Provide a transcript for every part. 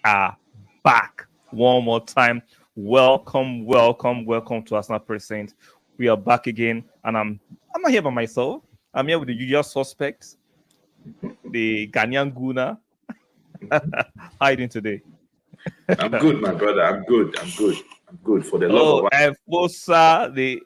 are back one more time. Welcome to Arsenal Present. We are back again, and I'm not here by myself. I'm here with the usual suspects, the Ghanaian Guna. How are you doing today? I'm good, my brother. I'm good. I'm good. For the love Oh, of Efosa, the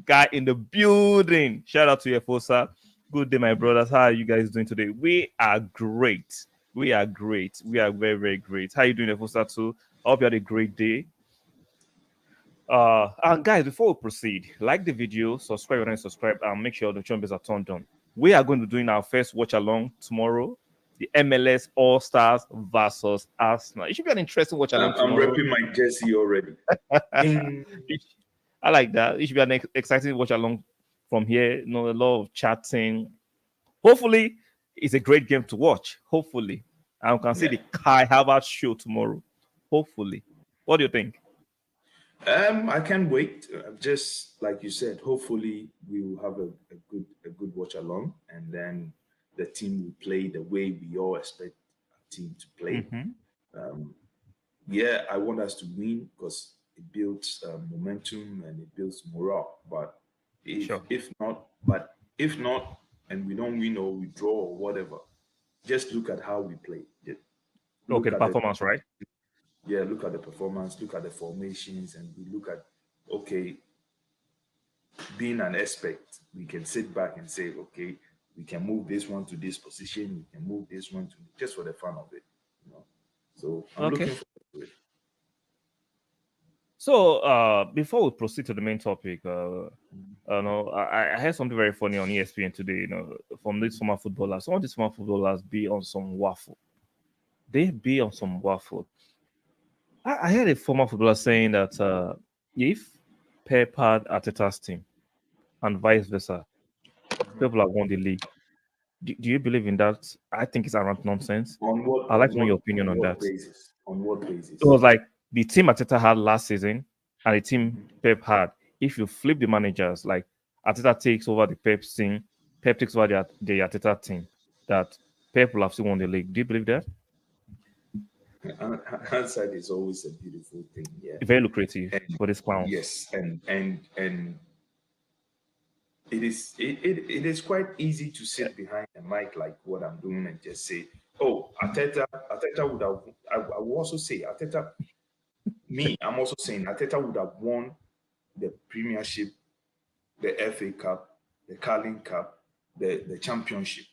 guy in the building. Shout out to you, Efosa. Good day, my brothers. How are you guys doing today? We are great. We are great. We are very, very great. How are you doing, Efosa, too? I hope you had a great day. And guys, before we proceed, like the video, subscribe and subscribe, and make sure the notification bells are turned on. We are going to be doing our first watch along tomorrow. The MLS All Stars versus Arsenal. It should be an interesting watch along I'm tomorrow. repping my jersey already. I like that. It should be an exciting watch along from here. You know, a lot of chatting. Hopefully, it's a great game to watch. Hopefully, and we can see the Kai Havertz show tomorrow. Hopefully, what do you think? I can't wait. Just like you said, hopefully we will have a good watch along, and then the team will play the way we all expect a team to play. Yeah, I want us to win because it builds momentum and it builds morale. But if not, and we don't win or we draw or whatever, just look at how we play. Okay, the performance, right? Yeah, look at the performance, look at the formations, and we look at, okay, being an expert, we can sit back and say, okay, we can move this one to this position, we can move this one to just for the fun of it, you know. So I'm looking forward to it. So before we proceed to the main topic, I heard something very funny on ESPN today. You know, from these former footballers, some of these former footballers be on some waffle. They be on some waffle. I heard a former footballer saying that if Pep had Arteta's team and vice versa, people have won the league. Do you believe in that? I think it's around nonsense. I'd like to know your opinion on that. Basis? On what basis? It was like the team Arteta had last season and the team Pep had. If you flip the managers, like Arteta takes over the Pep team, Pep takes over the Arteta team, that Pep will have still won the league. Do you believe that? Hindsight is always a beautiful thing. Yeah, Very lucrative for this clown. Yes, and it is quite easy to sit behind a mic like what I'm doing and just say, "Oh, Arteta would have." I will also say Arteta. I'm also saying Arteta would have won the Premiership, the FA Cup, the Carling Cup, the Championship.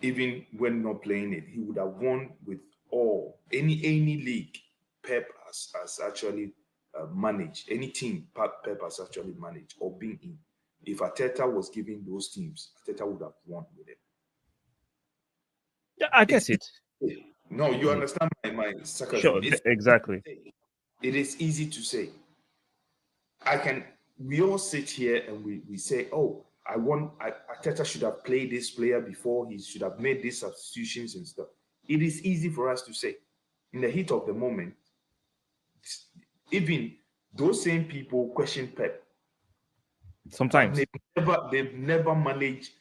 Even when not playing it, he would have won with any league Pep has actually managed, any team Pep has actually managed or been in. If Arteta was given those teams, Arteta would have won with it. Yeah, I guess it. No, you understand my sarcasm. Sure, exactly. It is easy to say. We all sit here and we say, oh, Arteta should have played this player before, he should have made these substitutions and stuff. It is easy for us to say. In the heat of the moment, even those same people question Pep. Sometimes they've never managed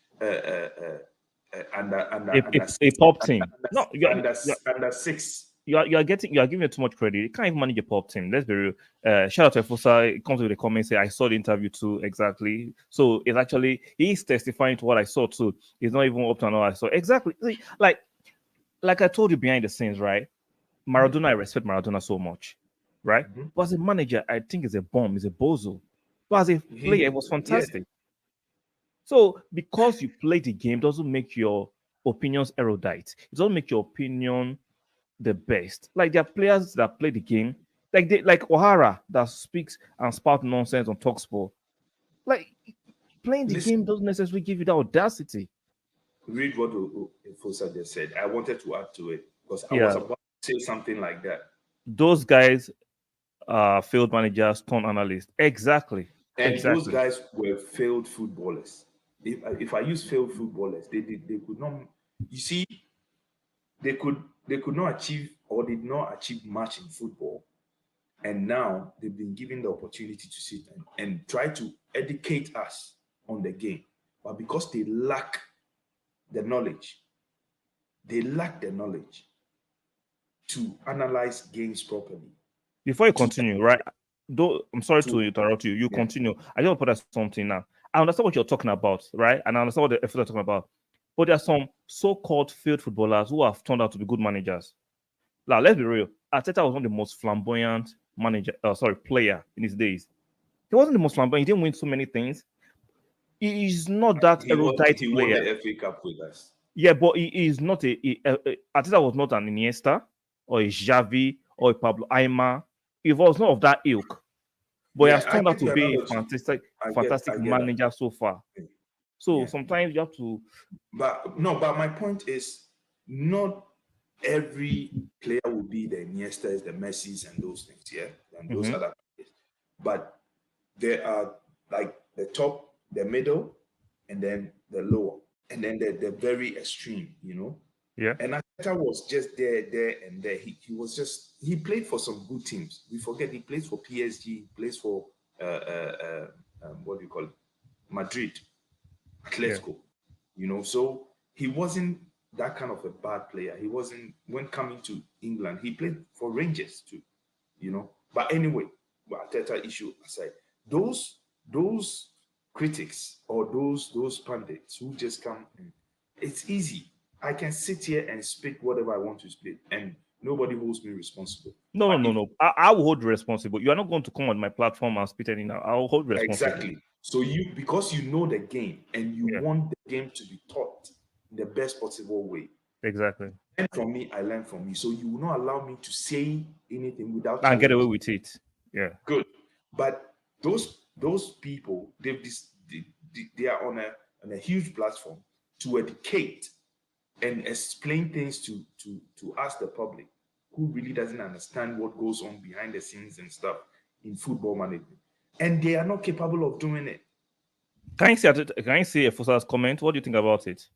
under a pop team. Under six. You are giving it too much credit. You can't even manage a pop team. Let's be real. Shout out to Efosa. It comes with the comments. Say I saw the interview too. Exactly. So it's actually he's testifying to what I saw too. It's not even up to what I saw. Exactly. Like I told you behind the scenes, right? Maradona, I respect Maradona so much, right? But as a manager, I think it's a bomb. It's a bozo. But as a player, it was fantastic. So because you play the game doesn't make your opinions erudite. It doesn't make your opinion the best. Like there are players that play the game, like O'Hara that speaks and spout nonsense on Talksport. Like playing the game doesn't necessarily give you the audacity. Read what Fosa just said. I wanted to add to it because I was about to say something like that. Those guys are failed managers, turned analysts. Exactly. And those guys were failed footballers. If I use failed footballers, they could not. You see, they could not achieve or did not achieve much in football, and now they've been given the opportunity to sit and try to educate us on the game, but because they lack the knowledge, to analyze games properly. Before you continue, right? Though I'm sorry to To- interrupt you. You yeah. continue. I just want to put out something now. I understand what you're talking about, right? And I understand what the efforts are talking about. But there are some so-called field footballers who have turned out to be good managers. Now, let's be real. Arteta was one of the most flamboyant player in his days. He wasn't the most flamboyant. He didn't win so many things. He is not that erudite He won player. the FA Cup with us. Yeah, but he is not Arteta was not an Iniesta or a Xavi or a Pablo Aimar. He was not of that ilk. But he has I turned out get to your be a analogy. fantastic I get manager so far. So Yeah. sometimes you have to. But my point is, not every player will be the Iniestas, the Messis, and those things, yeah, and those other players. But there are like the top, the middle, and then the lower, and then the very extreme, you know. Yeah. And Arteta was just there, and there. He played for some good teams. We forget he plays for PSG, he plays for what do you call it, Madrid, Atletico. You know, so he wasn't that kind of a bad player. He wasn't when coming to England. He played for Rangers too, you know. But anyway, Arteta issue aside, those critics or those pundits who just come in, it's easy. I can sit here and speak whatever I want to speak, and nobody holds me responsible. No. I will hold responsible. You are not going to come on my platform and spit anything out. I will hold responsible. Exactly. So because you know the game and you Yeah. want the game to be taught in the best possible way. Exactly. Learn from me, I learn from you. So you will not allow me to say anything without And get away challenge. with it. Yeah. Good. But those people, they are on a huge platform to educate and explain things to us, the public, who really doesn't understand what goes on behind the scenes and stuff in football management. And they are not capable of doing it. Can you see Efosa's comment? What do you think about it?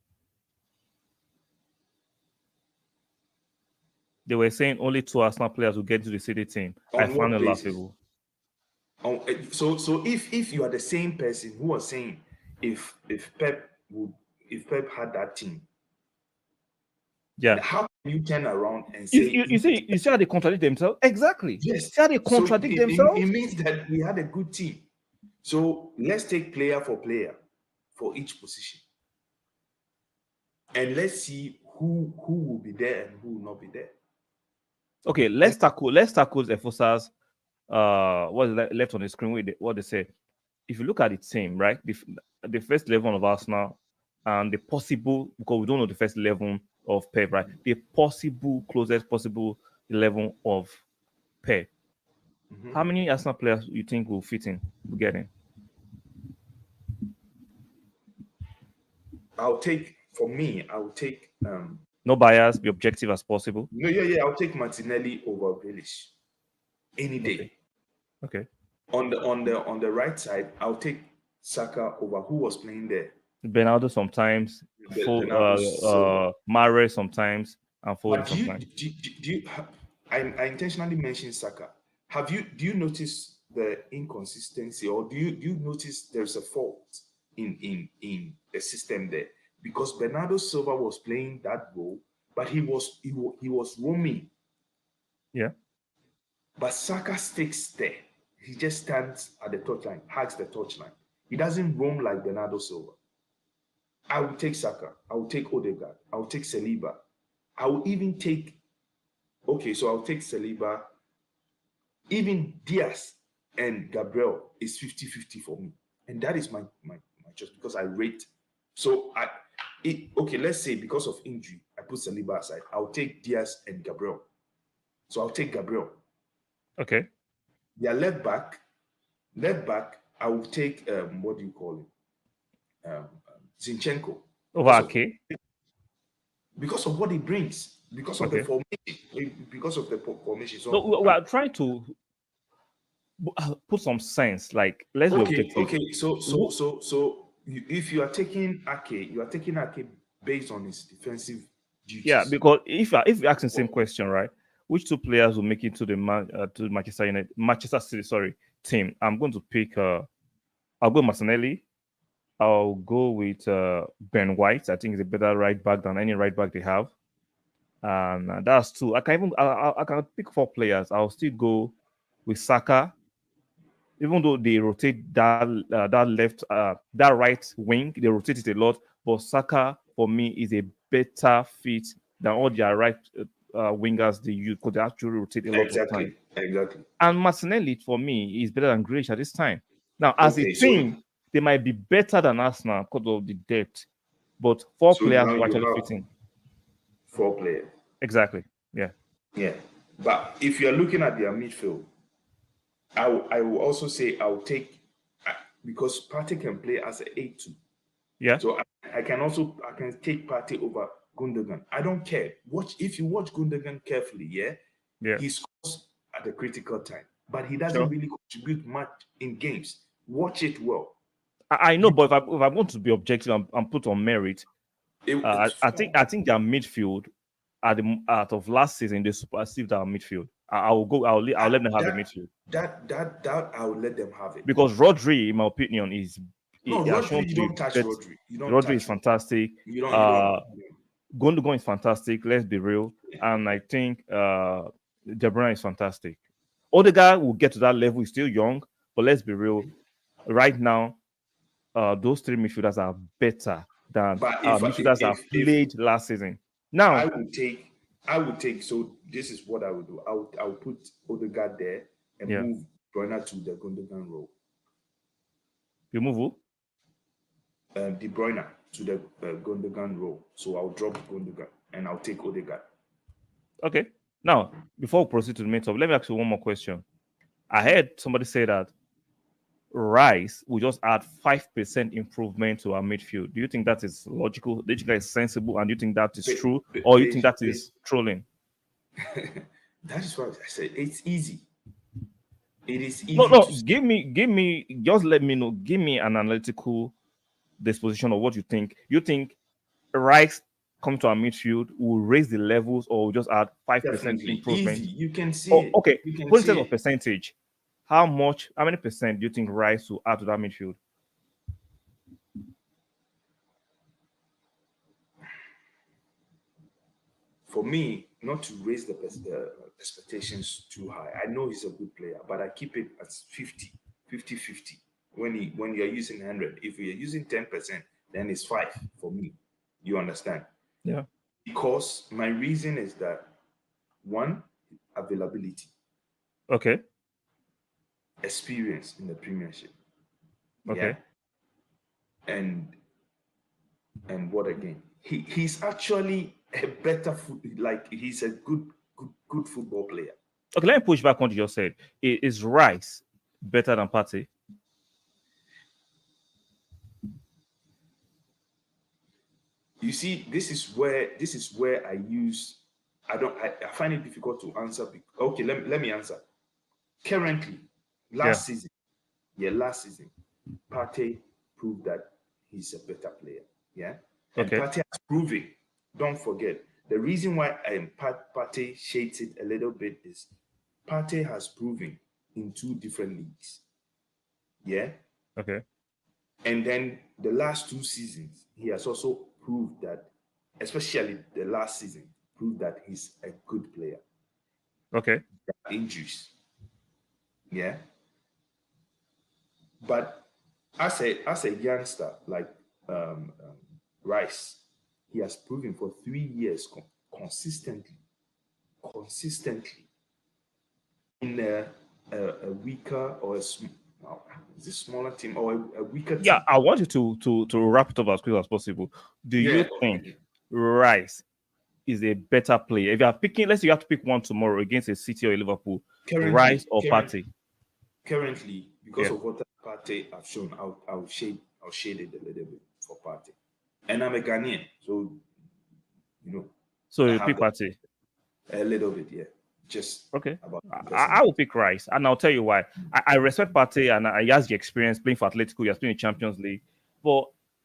They were saying only 2 Arsenal players will get into the City team. I On found what it basis? laughable. So if you are the same person who was saying if Pep had that team, Yeah. how can you turn around and say You see how they contradict themselves? Exactly. yes? See how they contradict themselves? It means that we had a good team. So let's take player for player for each position, and let's see who will be there and who will not be there. Okay, let's tackle Efosa's what is left on the screen with what they say. If you look at the team, right, the first 11 of Arsenal and the possible, because we don't know the first 11 of Pep, right? The possible closest possible 11 of Pep. How many Arsenal players you think will fit in? Will get in? I will take No bias, be objective as possible. I'll take Martinelli over Grealish any day. Okay. On the right side, I'll take Saka over who was playing there. Bernardo sometimes, Mahrez sometimes, and Foden sometimes. I intentionally mentioned Saka. Do you notice the inconsistency, or do you notice there's a fault in the system there? Because Bernardo Silva was playing that role, but he was roaming. Yeah. But Saka sticks there. He just stands at the touchline, hugs the touchline. He doesn't roam like Bernardo Silva. I will take Saka. I will take Odegaard. I will take Saliba. I will even take. Okay, so I'll take Saliba. Even Diaz and Gabriel is 50-50 for me, and that is my choice because I rate. So okay, let's say because of injury, I put Saliba aside. I'll take Diaz and Gabriel. So I'll take Gabriel. Okay. Yeah, left back, I will take what do you call it? Zinchenko. Over Ake. Because of what he brings, because of the formation. So no, we are trying to put some sense. Like, let's be objective. Okay. So if you are taking Ake, based on his defensive duties. Yeah, because if you ask the same question, right? Which 2 players will make it to the Manchester City team? I'm going to pick. I'll go Martinelli. I'll go with Ben White. I think he's a better right back than any right back they have. And that's two. I can pick 4 players. I'll still go with Saka, even though they rotate that right wing, they rotate it a lot. But Saka for me is a better fit than all their right wingers they use because they actually rotate a lot of time. Exactly. And Martinelli for me is better than Grealish at this time. Now, as a Okay, so team, they might be better than Arsenal because of the depth, but 4 players now will you actually have fit in. 4 players. Exactly. Yeah. Yeah. But if you're looking at their midfield, I will also say I'll take because Partey can play as an 8-2. Yeah. So I can take Partey over Gundogan. I don't care. If you watch Gundogan carefully, Yeah. he scores at the critical time, but he doesn't Sure. really contribute much in games. Watch it well. I know, but if I want to be objective and put on merit, It's I think their midfield out of last season they superseded our midfield. I'll let them have the midfield that I will let them have it. because Rodri, in my opinion, No, has shown Rodri, you to be don't touch better. Rodri. You don't Rodri touch is fantastic. You don't. Gundogan is fantastic. Let's be real, and I think De Bruyne is fantastic. Odegaard will get to that level. He's still young, but let's be real. Right now, those 3 midfielders are better than midfielders that played last season. Now, I would take. So this is what I would do. I would put Odegaard there and move Bruyne to the Gundogan role. You move who? De Bruyne to the Gundogan role. So I'll drop Gundogan and I'll take Odegaard. Okay. Now, before we proceed to the main topic, let me ask you one more question. I heard somebody say that Rice will just add 5% improvement to our midfield. Do you think that is logical? Do you think that is sensible? And do you think that is true? Or you think that is trolling? That is what I said. It's easy. It is easy. No. Give me, just let me know. Give me an analytical disposition of what you think. You think Rice come to our midfield will raise the levels or will just add 5% improvement? Easy. You can see it. Okay. Put in terms of percentage. How many percent do you think Rice will add to that midfield? For me, not to raise the expectations too high. I know he's a good player, but I keep it at 50. When you're using 100, if you're using 10%, then it's 5 for me. You understand? Yeah. Because my reason is that 1, availability. Okay. Experience in the Premiership. Okay. Yeah? And what again? He's actually a better he's a good football player. Okay, let me push back on what you just said. Is Rice better than Partey? You see, this is where I find it difficult to answer. Okay, let me answer. Currently, last season, Partey proved that he's a better player. Yeah. And Partey has proven. Don't forget, the reason why Partey shades it a little bit is Partey has proven in 2 different leagues. Yeah. Okay. And then the last 2 seasons, he has also proved that, especially the last season, proved that he's a good player. Okay. Injuries. Yeah. But as a youngster like Rice, he has proven for 3 years consistently in a weaker or is it smaller team or a weaker team. Yeah, I want you to wrap it up as quick as possible. Do you think Rice is a better player? If you are picking, let's say you have to pick one tomorrow against a City or a Liverpool, Rice or Partey? Currently, because of what Partey have shown, I'll shade it a little bit for Partey. And I'm a Ghanaian, so So you pick Partey? A little bit, yeah. Just okay. I will pick Rice, and I'll tell you why. I respect Partey, and he has the experience playing for Atletico. He has played in Champions League, but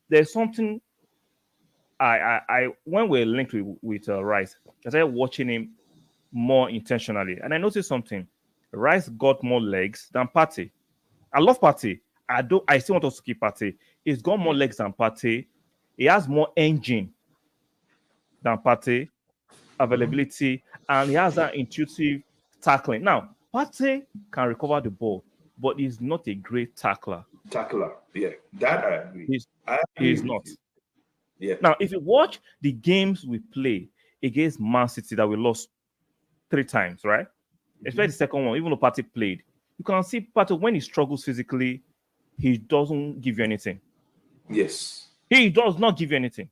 there's something. When we're linked with Rice, I started watching him more intentionally, and I noticed something. Rice got more legs than Partey. I love Partey. I still want us to keep Partey. He's got more legs than Partey. He has more engine than Partey. availability, and he has that intuitive tackling. Now, Partey can recover the ball, but he's not a great tackler. Tackler, yeah, that I agree. He's not. You. Yeah. Now, if you watch the games we play against Man City that we lost 3 times, right? Especially the second one, even though Partey played, you can see Partey when he struggles physically, he doesn't give you anything. Yes. He does not give you anything.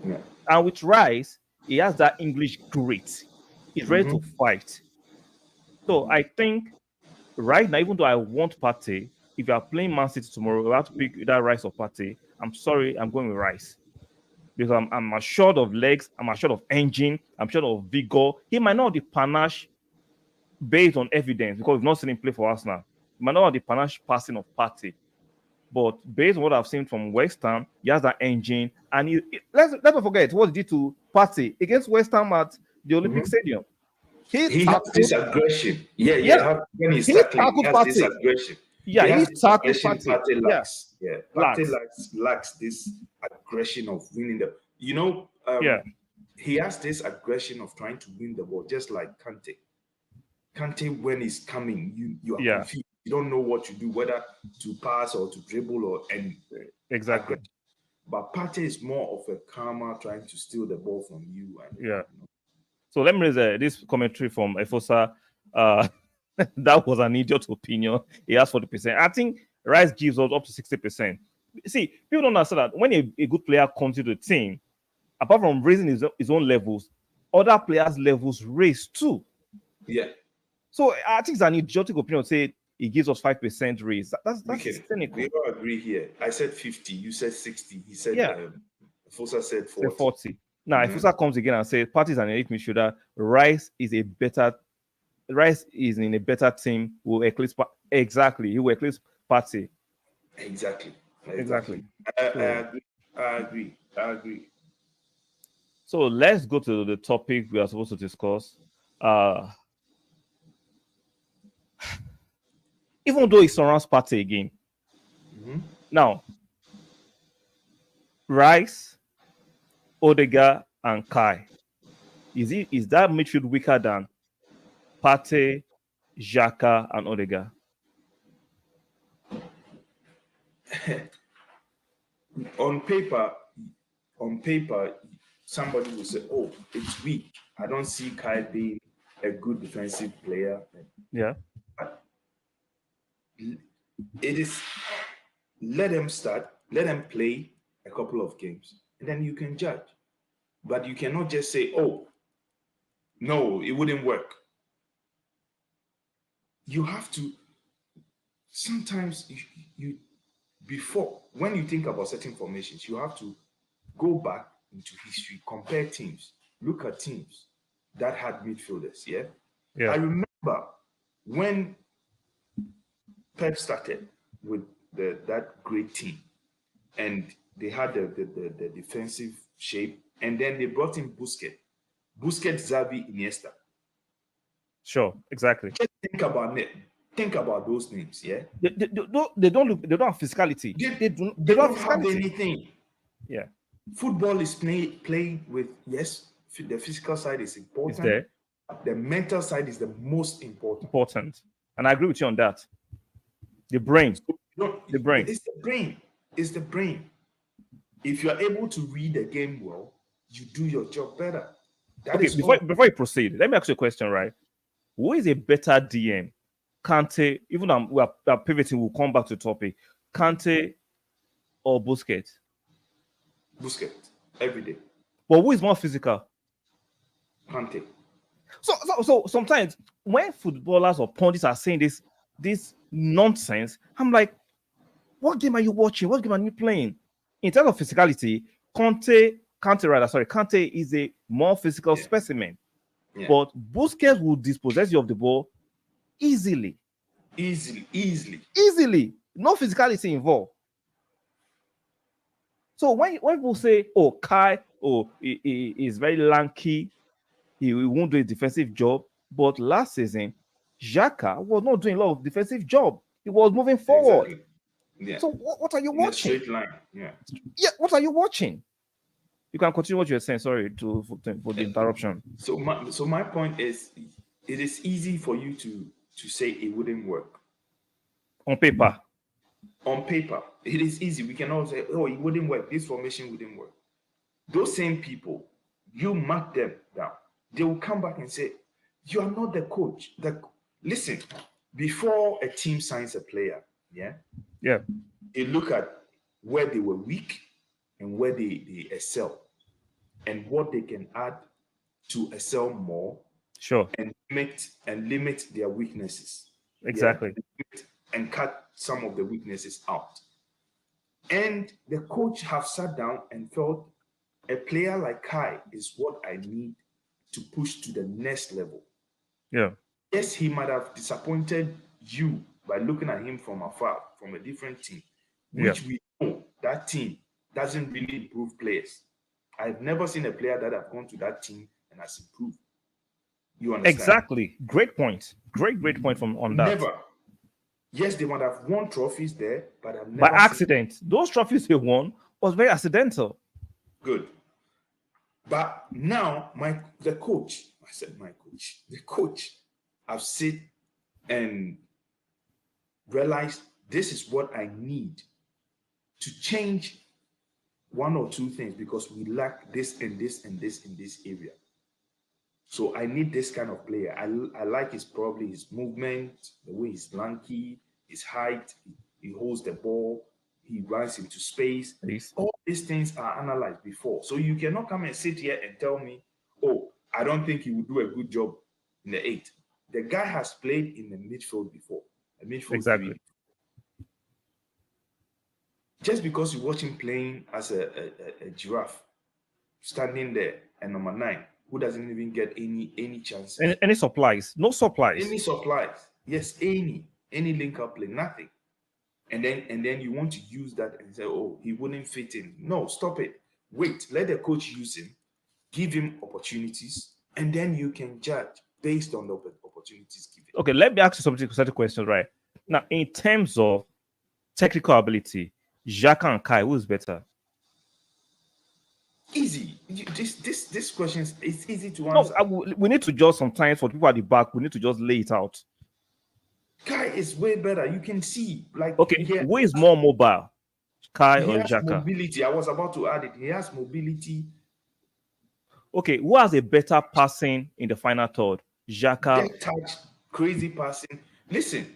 Yeah. And with Rice, he has that English grit. He's ready to fight. So I think right now, even though I want Partey, if you are playing Man City tomorrow, you have to pick either Rice or Partey. I'm sorry, I'm going with Rice. Because I'm assured of legs, I'm assured of engine, I'm assured of vigor. He might not have the panache based on evidence, because we've not seen him play for us now. He might not have the panache passing of Partey. But based on what I've seen from West Ham, he has that engine. And let's not forget what he did to Partey against West Ham at the Olympic Stadium. He has this aggression. Yeah. When he's tackling, he has this aggression. Yeah, he's tackling Partey lacks. Yeah, Partey lacks this aggression of winning the. He has this aggression of trying to win the ball, just like Kante. Kante, when he's coming, you are confused. You don't know what to do, whether to pass or to dribble exactly. But Partey is more of a calmer, trying to steal the ball from you. And, So let me raise this commentary from Efosa. That was an idiot opinion. He has 40%. I think Rice gives us up to 60%. See, people don't understand that when a good player comes into the team, apart from raising his own levels, other players' levels raise too. Yeah. So I think it's an idiotic opinion to say he gives us 5% raise. That's cynical. We don't agree here. I said 50. You said 60. He said, Efosa said 40. 40. Now, Efosa comes again and says, Partey is an elite midfielder. Rice is in a better team. Will eclipse exactly. He will eclipse Partey. Exactly. I agree. So let's go to the topic we are supposed to discuss. Even though it surrounds Partey again. Now, Rice, Odegaard, and Kai. Is that midfield weaker than Partey, Xhaka, and Odegaard? On paper, somebody will say, "Oh, it's weak. I don't see Kai being a good defensive player." Yeah. It is. Let them start. Let them play a couple of games, and then you can judge. But you cannot just say, "Oh, no, it wouldn't work." You have to. Sometimes before, when you think about certain formations, you have to go back into history, compare teams, look at teams that had midfielders. Yeah. I remember when Pep started with that great team, and they had the defensive shape, and then they brought in Busquets, Xavi, Iniesta. Sure, exactly. Just think about those names. Yeah, they don't have physicality. They don't have anything. Yeah, football is played with the physical side is important. It's there. The mental side is the most important, and I agree with you on that. The brain. The brain. It's the brain. If you are able to read the game well, you do your job better. Before you proceed, let me ask you a question, right? Who is a better DM? Kante, even we are pivoting, we'll come back to the topic. Kante or Busquets? Busquets, every day. But who is more physical? Kante. So sometimes when footballers or pundits are saying this nonsense, I'm like, what game are you watching? What game are you playing? In terms of physicality, Kante is a more physical specimen. Yeah. But Busquets will dispossess you of the ball easily. Easily. No physicality involved. So when people say, "Oh, Kai, he is very lanky, he won't do a defensive job," but last season, Xhaka was not doing a lot of defensive job. He was moving forward. Exactly. Yeah. So what are you watching? In a straight line. Yeah. Yeah. What are you watching? You can continue what you're saying. Sorry for the interruption. So my point is, it is easy for you to say it wouldn't work. On paper. On paper, it is easy. We can all say, oh, it wouldn't work. This formation wouldn't work. Those same people, you mark them down. They will come back and say, you are not the coach. Listen, before a team signs a player, yeah, they look at where they were weak and where they excel and what they can add to excel more. Sure. And limit their weaknesses. Exactly. Yeah? And cut some of the weaknesses out. And the coach have sat down and felt a player like Kai is what I need to push to the next level. Yeah. Yes, he might have disappointed you by looking at him from afar, from a different team, which we know that team doesn't really improve players. I've never seen a player that have gone to that team and has improved. You understand? Exactly. Great point. Great point on that. Never. Yes, they might have won trophies there, but I've never by accident. Those trophies they won was very accidental. Good. But now the coach, I've sit and realized this is what I need to change one or two things because we lack this and this and this in this area. So I need this kind of player. I like his movement, the way he's lanky, his height, he holds the ball, he runs into space. Please. All these things are analyzed before. So you cannot come and sit here and tell me, oh, I don't think he will do a good job in the 8. The guy has played in the midfield before. Exactly. 3. Just because you watch him playing as a giraffe, standing there and number 9, who doesn't even get any chances. Any supplies? No supplies. Any supplies? Yes, any link-up play, nothing. And then you want to use that and say, oh, he wouldn't fit in. No, stop it. Wait, let the coach use him, give him opportunities, and then you can judge based on the opportunities given. Okay, let me ask you certain questions, right? Now, in terms of technical ability, Xhaka and Kai, who is better? Easy. This question is easy to answer. No, we need to just sometimes for people at the back, we need to just lay it out. Kai is way better. You can see, like, okay, who is more mobile, Kai or Xhaka? Mobility. I was about to add it. He has mobility. Okay, who has a better passing in the final third? Xhaka. Get touch, crazy passing. Listen.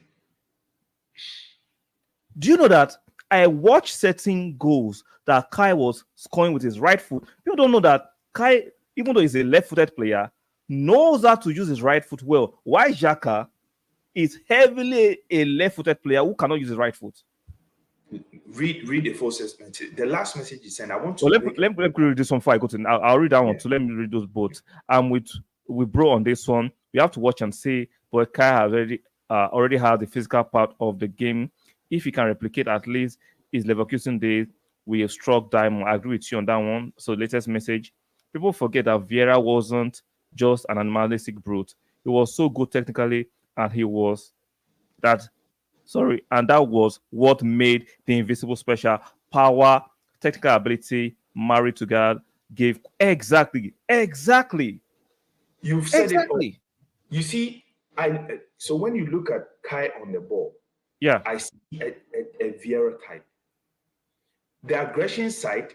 Do you know that I watched certain goals that Kai was scoring with his right foot? People don't know that Kai, even though he's a left-footed player, knows how to use his right foot well. Why Xhaka is heavily a left-footed player who cannot use his right foot? Read the first message. The last message you sent. I want to. Let me read this one before I go to. I'll read that one. So let me read those both. With bro on this one. We have to watch and see. But Kai has already had the physical part of the game. If he can replicate at least his Leverkusen days, we have struck diamond. I agree with you on that one. So latest message. People forget that Vieira wasn't just an animalistic brute. He was so good technically, and that was what made the Invisible special. Power, technical ability, married to God, gave exactly. You've said exactly. It. You see, so when you look at Kai on the ball, yeah, I see a Vieira type. The aggression side,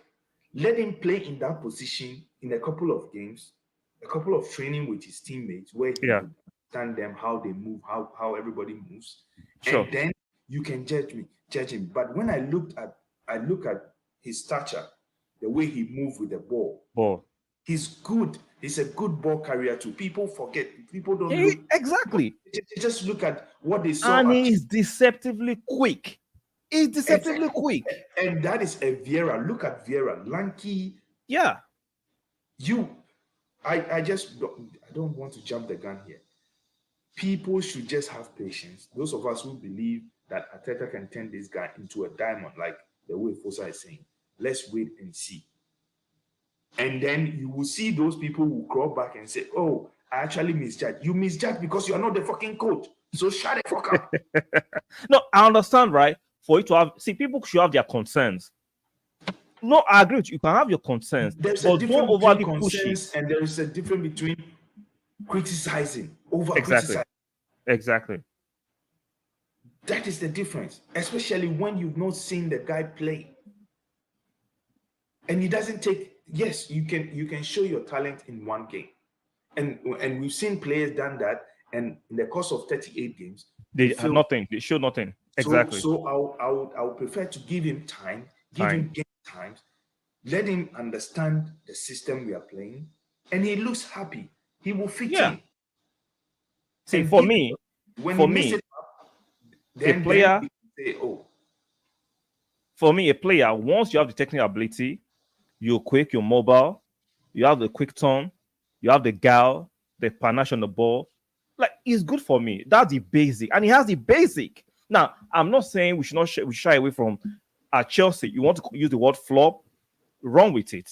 let him play in that position in a couple of games, a couple of training with his teammates, where he understand them, how they move, how everybody moves, and then you can judge him. But when I look at his stature, the way he moved with the ball, he's good. He's a good ball carrier too. People forget. People don't look. Exactly. They just look at what they saw. And he's deceptively quick. He's deceptively quick. And that is a Vieira. Look at Vieira. Lanky. Yeah. I don't want to jump the gun here. People should just have patience. Those of us who believe that Arteta can turn this guy into a diamond, like the way Fosa is saying, let's wait and see. And then you will see those people who crawl back and say, oh, I actually misjudged. You misjudged because you are not the fucking coach. So shut the fuck up. No, I understand, right? For you to have, people should have their concerns. No, I agree with you. You can have your concerns, There's a but don't difference between overly push it. concerns and there is a difference between criticizing, over Exactly. criticizing. Exactly. That is the difference, especially when you've not seen the guy play. And he doesn't take, yes, you can show your talent in one game. And we've seen players done that, and in the course of 38 games, They had nothing. They showed nothing. Exactly. So I would prefer to give him time, give him game time, let him understand the system we are playing, and he looks happy. He will fit in. See, for me, a player, say, oh. For me, a player, once you have the technical ability, you're quick, you're mobile, you have the quick turn, you have the gal, the panache on the ball. Like, it's good for me. That's the basic. And he has the basic. Now, I'm not saying we should not we shy away from Chelsea. You want to use the word flop? Wrong with it.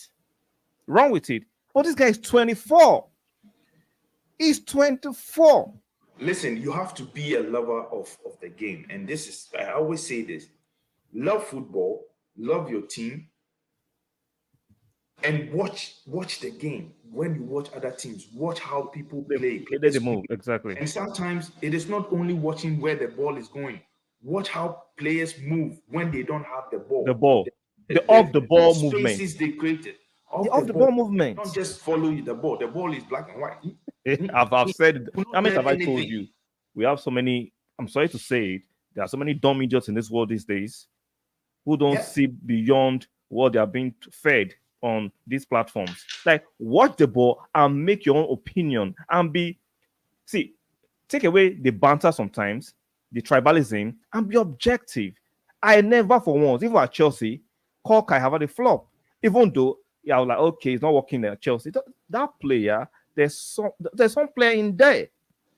Wrong with it. But this guy is 24. He's 24. Listen, you have to be a lover of the game. And this is, I always say this. Love football, love your team, and watch the game. When you watch other teams, watch how people play. They move, exactly. And sometimes it is not only watching where the ball is going. Watch how players move when they don't have the ball. The off-the-ball movement. Spaces they created. The off-the-ball movement. Don't just follow the ball. The ball is black and white. I've said, how many have I told you? We have so many, I'm sorry to say it, there are so many dumb idiots in this world these days who don't see beyond what they are being fed on these platforms. Like, watch the ball and make your own opinion and take away the banter sometimes, the tribalism, and be objective. I never for once, even at Chelsea, call Kai have had a flop. Even though I was like, okay, it's not working at Chelsea. That player, there's some player in there.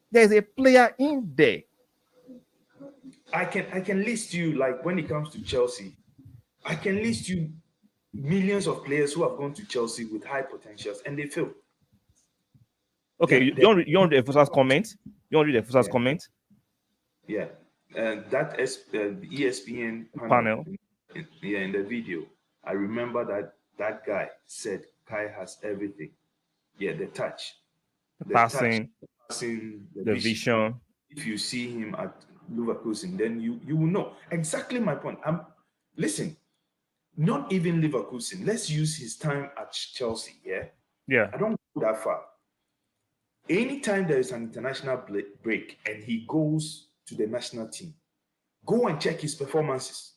There's a player in there. I can list you, like, when it comes to Chelsea, I can list you millions of players who have gone to Chelsea with high potentials and they fail. Okay, you want to read the Fusa's comment? You want to read the Fusa's comment? Yeah, and that is the ESPN panel. In the video, I remember that guy said Kai has everything. Yeah, the touch, the passing, the vision. If you see him at Leverkusen, then you will know exactly my point. Listen, not even Leverkusen. Let's use his time at Chelsea. Yeah. I don't go that far. Anytime there is an international break and he goes to the national team, go and check his performances.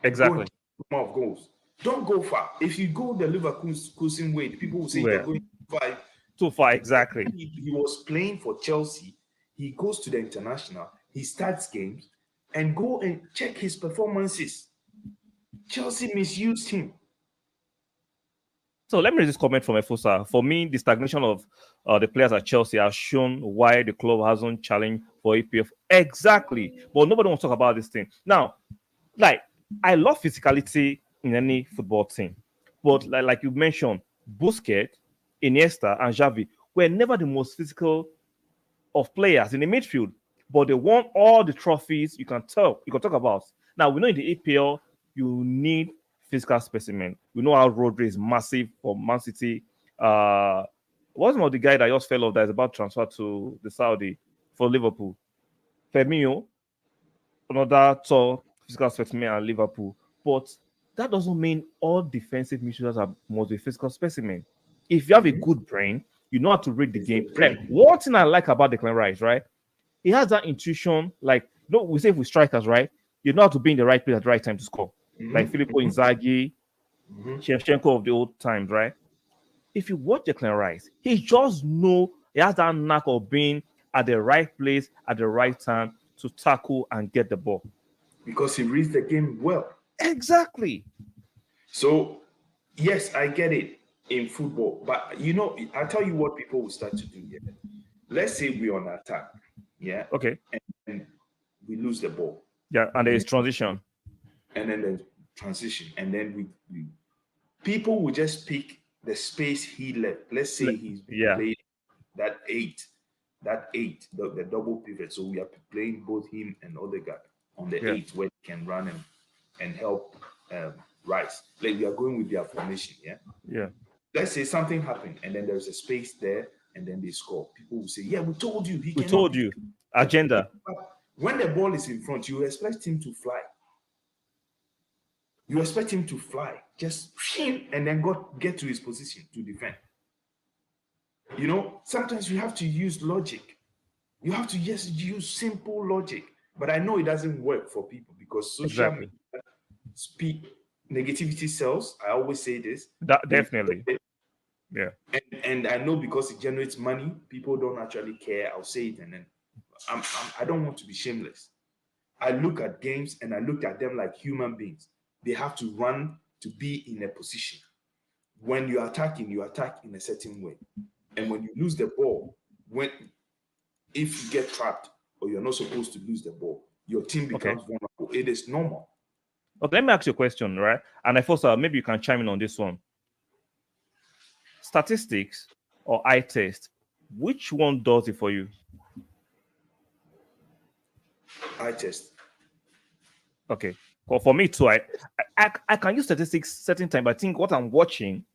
Exactly. Of goals. Don't go far. If you go the Leverkusen way, people will say you're going too far. Exactly. He was playing for Chelsea. He goes to the international. He starts games and go and check his performances. Chelsea misused him. So let me read this comment from Efosa. For me, the stagnation of the players at Chelsea has shown why the club hasn't challenged for EPF. Exactly. But nobody wants to talk about this thing. Now, like, I love physicality in any football team. But like you mentioned, Busquets, Iniesta, and Xavi were never the most physical of players in the midfield. But they won all the trophies you can talk about. Now, we know in the EPL, you need physical specimen. We know how Rodri is massive for Man City. What's the guy that just fell off that is about to transfer to the Saudi for Liverpool? Firmino, another tall physical specimen at Liverpool. But that doesn't mean all defensive midfielders must be physical specimen. If you have a good brain, you know how to read the game. Like, one thing I like about Declan Rice, right? He has that intuition. Like, we say if we strikers, right? You know how to be in the right place at the right time to score. Like Filippo Inzaghi, Shevchenko of the old times, right? If you watch Declan Rice, he just he has that knack of being at the right place at the right time to tackle and get the ball. Because he reads the game well. Exactly. So, yes, I get it in football. But, I'll tell you what people will start to do here. Let's say we're on attack. Yeah. Okay. And we lose the ball. Yeah, and there is transition. And then there's transition. And then people will just pick the space he left. Let's say he's played that eight, the double pivot. So we are playing both him and Odegaard on the 8 where he can run and help Rice. Like we are going with their formation, yeah? Yeah. Let's say something happened and then there's a space there and then they score. People will say, yeah, we told you he We cannot. told you. Agenda. But when the ball is in front, you expect him to fly. You expect him to fly, just and then get to his position to defend. You know, sometimes you have to use logic. You have to just use simple logic. But I know it doesn't work for people because social media speak negativity sells. I always say this. That definitely. Yeah. And I know because it generates money, people don't actually care. I'll say it, and then I don't want to be shameless. I look at games and I look at them like human beings. They have to run to be in a position. When you attack in a certain way. And when you lose the ball, if you get trapped or you're not supposed to lose the ball, your team becomes vulnerable. It is normal. Okay, let me ask you a question, right? And I thought maybe you can chime in on this one. Statistics or eye test, which one does it for you? Eye test. Okay. Well, for me too, I can use statistics certain time, but I think what I'm watching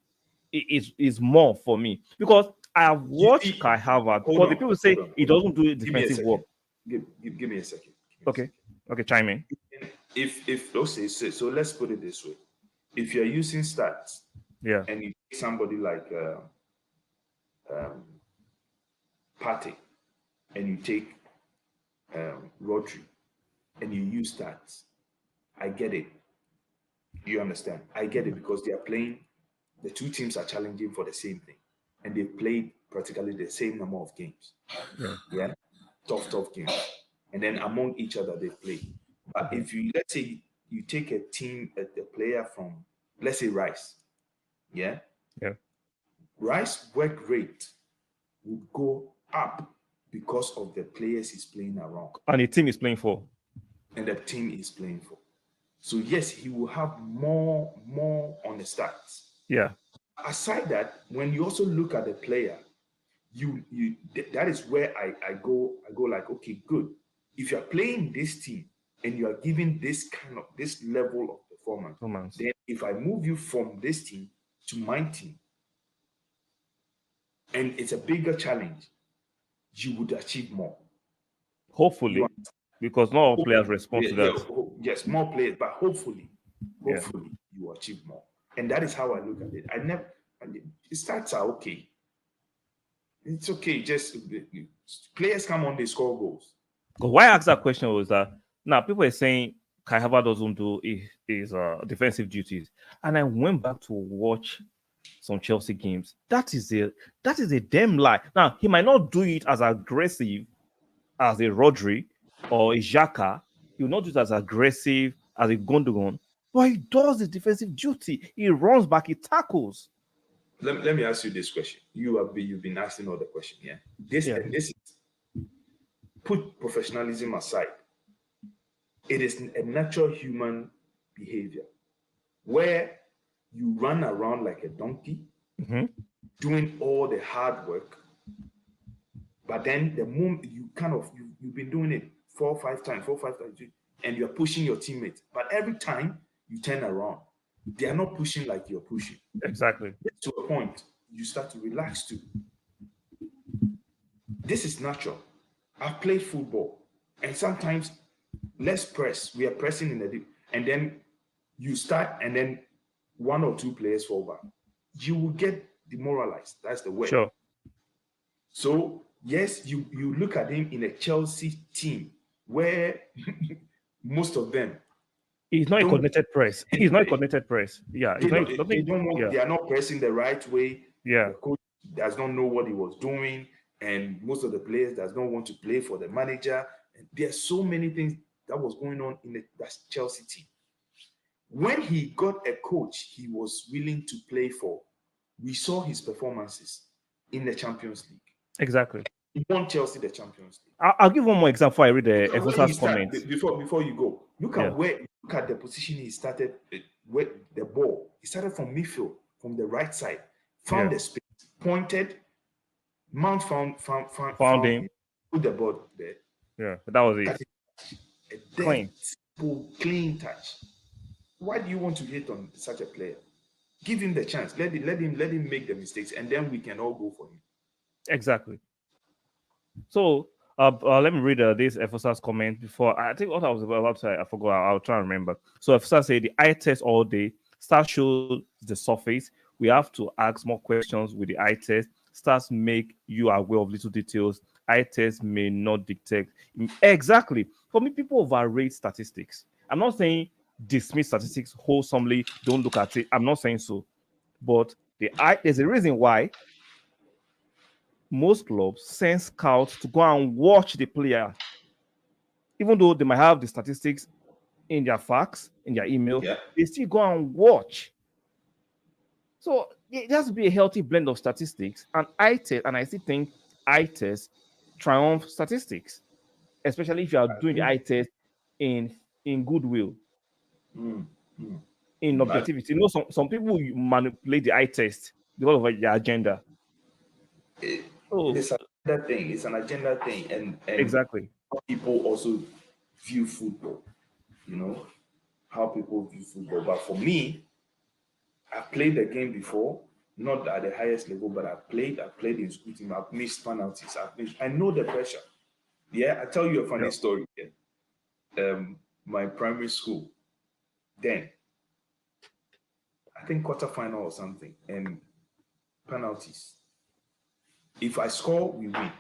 is more for me because I have watched Kai Havertz. Because the people say he doesn't do defensive work. Give me a second. Okay, chime in. If okay, so let's put it this way: if you're using stats, yeah, and you take somebody like Partey, and you take Rodri, and you use stats, I get it. You understand? I get it because they are playing. The two teams are challenging for the same thing, and they've played practically the same number of games. Yeah, tough games, and then among each other they play. But if let's say you take a team, a player from, let's say Rice, yeah, Rice work rate would go up because of the players he's playing around, and the team is playing for, So yes, he will have more on the stats. Yeah. Aside that, when you also look at the player, that is where I go like, okay, good. If you're playing this team and you are giving this level of performance, then if I move you from this team to my team, and it's a bigger challenge, you would achieve more. Hopefully, because not all players respond to that. Yes, more players, but hopefully you achieve more. And that is how I look at it. The stats are okay. It's okay. Just players come on, they score goals. Because why I asked that question was that now people are saying Kai Havertz doesn't do his defensive duties, and I went back to watch some Chelsea games. That is a damn lie. Now he might not do it as aggressive as a Rodri or a Xhaka. He will not do it as aggressive as a Gundogan, but he does the defensive duty. He runs back, he tackles. Let me ask you this question. You've been asking all the question, yeah? This is, put professionalism aside. It is a natural human behavior where you run around like a donkey, doing all the hard work, but then the moment you've been doing it 4 or 5 times, and you're pushing your teammates, but every time you turn around, they are not pushing like you're pushing. Exactly. To a point, you start to relax too. This is natural. I've played football, and sometimes let's press. We are pressing in the deep, and then you start, and then 1 or 2 players fall back. You will get demoralized. That's the way. Sure. So yes, you look at him in a Chelsea team where most of them. He's not a coordinated press. He's not a coordinated press. Yeah. They are not pressing the right way. Yeah. The coach does not know what he was doing. And most of the players does not want to play for the manager. And there are so many things that was going on in that Chelsea team. When he got a coach he was willing to play for, we saw his performances in the Champions League. Exactly. He won Chelsea the Champions League. I'll give one more example before I read the Efosa's comments. Before you go, look at the position he started with the ball. He started from midfield, from the right side, found the space, pointed, Mount found him, put the ball there. Yeah, that was it. A clean touch. Why do you want to hate on such a player? Give him the chance. Let him make the mistakes, and then we can all go for him. Exactly. So let me read this Efosa's comment before. I think what I was about to say, I forgot. I'll try and remember. So Efosa said the eye test all day. Start shows the surface. We have to ask more questions with the eye test. Stars make you aware of little details. Eye test may not dictate. Exactly. For me, people overrate statistics. I'm not saying dismiss statistics wholesomely. Don't look at it. I'm not saying so. But there's a reason why most clubs send scouts to go and watch the player, even though they might have the statistics in their fax, in their email, Yeah. they still go and watch. So it has to be a healthy blend of statistics and eye test, and I still think eye test triumph statistics, especially if you are doing the eye test in goodwill, in objectivity. You know, some people manipulate the eye test because of their agenda. It's another thing. It's an agenda thing, and exactly. People also view football. You know how people view football. But for me, I've played the game before, not at the highest level, but I've played in school team. I've missed penalties. I know the pressure. Yeah, I tell you a funny story. Yeah. My primary school, then I think quarterfinal or something, and penalties. If I score, we win.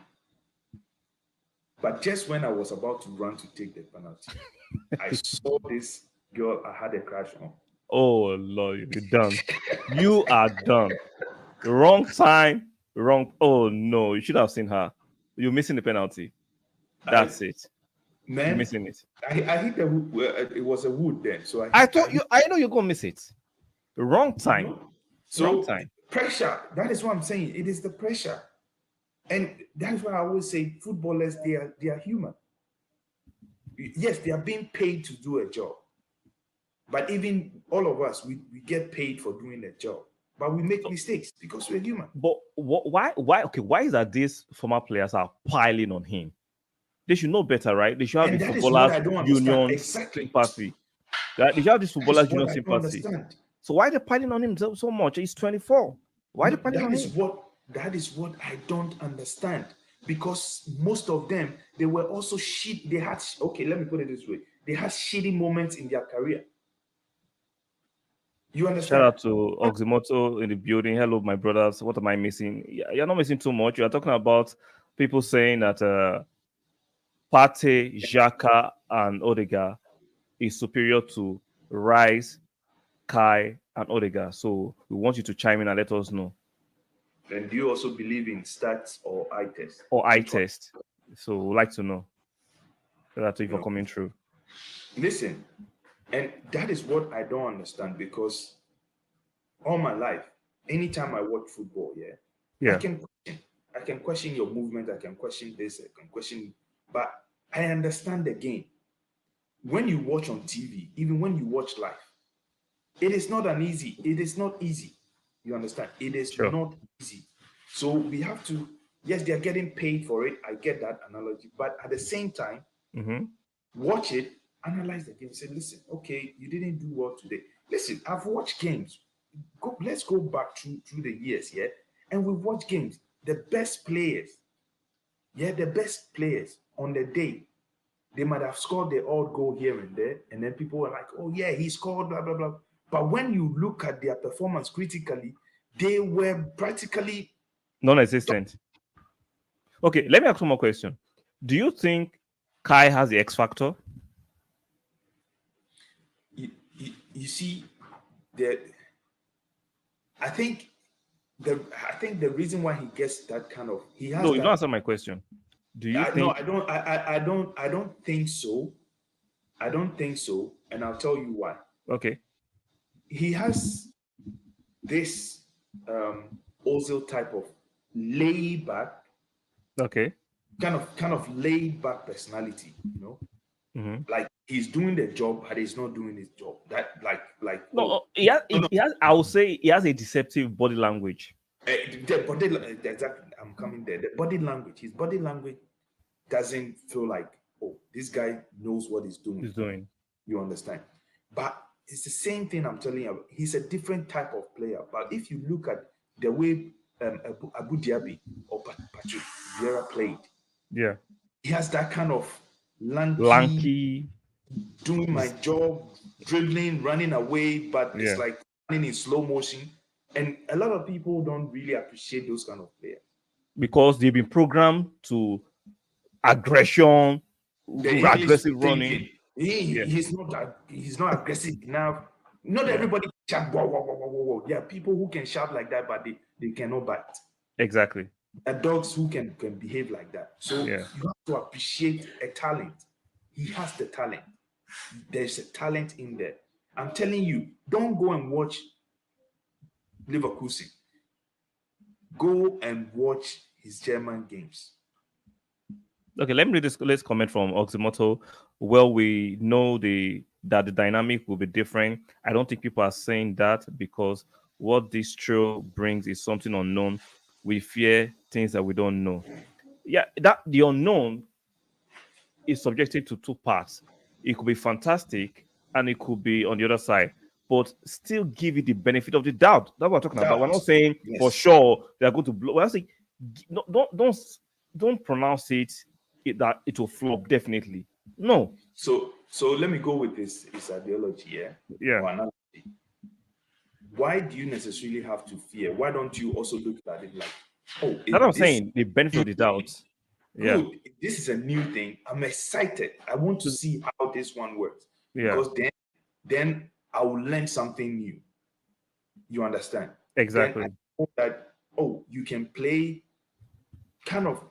But just when I was about to run to take the penalty, I saw this girl I had a crush on. Oh Lord, you're done. You are done. Wrong time, wrong. Oh no, you should have seen her. You're missing the penalty. That's it. Man, you're missing it. I hit the wood. It was a wood then, so I know you're gonna miss it. Wrong time. So wrong time. Pressure. That is what I'm saying. It is the pressure, and that's why I always say footballers they are human. Yes, they are being paid to do a job, but even all of us we get paid for doing a job, but we make mistakes because we're human. But why is that these former players are piling on him? They should know better, right? They should have the footballers union sympathy. They should have this footballers union sympathy. So why are they piling on him so much? He's 24. Why are they piling on him? That is what I don't understand. Because most of them, they were also shit. They had, okay, let me put it this way. They had shitty moments in their career. You understand? Shout out to Oxymoto in the building. Hello, my brothers. What am I missing? You're not missing too much. You're talking about people saying that Partey, Xhaka, and Odegaard is superior to Rice, Kai, and Odegaard. So we want you to chime in and let us know. And do you also believe in stats or eye test? Or eye test. So we'd like to know that if you're coming through. Listen, and that is what I don't understand, because all my life, anytime I watch football, I can question your movement, I can question this, I can question, but I understand the game. When you watch on TV, even when you watch live, it is not easy. It is not easy. You understand? It is not easy. So we have to, yes, they are getting paid for it. I get that analogy. But at the same time, watch it, analyze the game, say, listen, okay, you didn't do well today. Listen, I've watched games. Let's go back through the years, and we've watched games. The best players on the day, they might have scored the odd goal here and there, and then people were like, oh yeah, he scored, blah, blah, blah. But when you look at their performance critically, they were practically non-existent. Okay, let me ask one more question. Do you think Kai has the X factor? You see, I think the reason why he gets that kind of you don't answer my question. Do you think? No, I don't think so. I don't think so, and I'll tell you why. Okay. He has this Ozil type of laid back, kind of laid back personality, like he's doing the job, but he's not doing his job. That he has. I would say he has a deceptive body language. Exactly. I'm coming there. The body language, his body language doesn't feel like, oh, this guy knows what he's doing. You understand? But it's the same thing I'm telling you. He's a different type of player. But if you look at the way Abu Dhabi or Patrick Vieira played, Yeah. he has that kind of Lanky. doing my job, dribbling, running away, but it's Yeah. like running in slow motion. And a lot of people don't really appreciate those kind of players. Because they've been programmed to aggression, The English aggressive running. thinking, Yeah. he's not aggressive enough. Not everybody can shout, whoa, whoa, whoa, whoa, whoa. There are people who can shout like that, but they cannot bite. Exactly. There are dogs who can behave like that. So Yeah. you have to appreciate a talent. He has the talent. There's a talent in there. I'm telling you, don't go and watch Leverkusen. Go and watch his German games. Okay, let me read this. Let's comment from Oxymoto. Well, we know that the dynamic will be different. I don't think people are saying that because what this trio brings is something unknown. We fear things that we don't know. Yeah, that the unknown is subjected to two parts. It could be fantastic and it could be on the other side, but still give it the benefit of the doubt. That's what we're talking about. We're not saying for sure they're going to blow. We're saying don't pronounce that it will flop definitely. No. So let me go with this ideology, yeah? Yeah. Or analogy. Why do you necessarily have to fear? Why don't you also look at it like, oh, that's what I'm saying, the benefit of the doubt. Yeah. Good. This is a new thing. I'm excited. I want to see how this one works. Yeah. Because then I will learn something new. You understand? Exactly. Then I know that, you can play kind of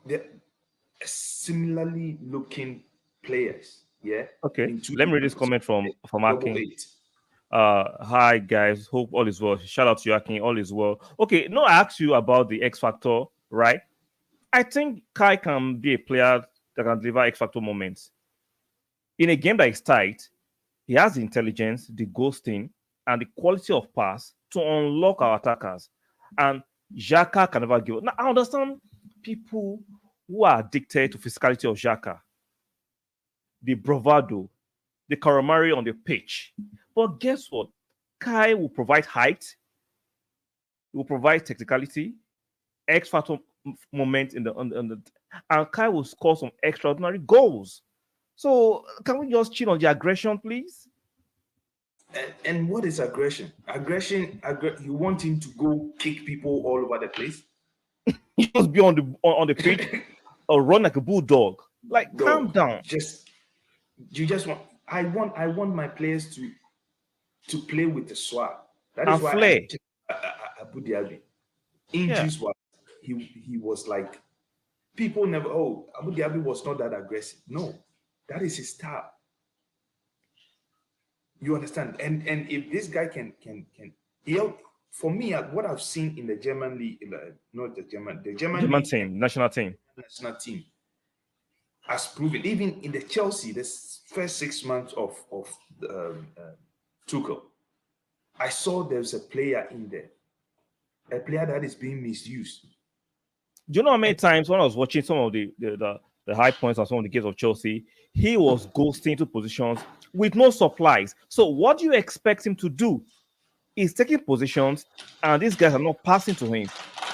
similarly looking players. Yeah. Okay. Let me read this comment from Akin. Hi guys, hope all is well. Shout out to you, Akin. All is well. Okay, no, I asked you about the X Factor, right? I think Kai can be a player that can deliver X Factor moments. In a game that is tight, he has the intelligence, the ghosting, and the quality of pass to unlock our attackers. And Xhaka can never give up. Now, I understand people who are addicted to physicality of Xhaka, the bravado, the caramari on the pitch. But guess what? Kai will provide height, he will provide technicality, X Factor moment in the and Kai will score some extraordinary goals. So can we just chill on the aggression, please? And what is aggression? You want him to go kick people all over the place? He must be on the pitch or run like a bulldog. Like, calm down. I want my players to play with the swag. That is why play. Abu Dhabi. Injuries was he was like, people never. Oh, Abu Dhabi was not that aggressive. No, that is his style. You understand? And if this guy can for me, what I've seen in the German league, not the German league, team, national team, has proven, even in the Chelsea, this first 6 months of Tuchel, I saw there's a player in there, a player that is being misused. Do you know how many times when I was watching some of the high points on some of the games of Chelsea, he was ghosting into positions with no supplies. So what do you expect him to do? He's taking positions, and these guys are not passing to him.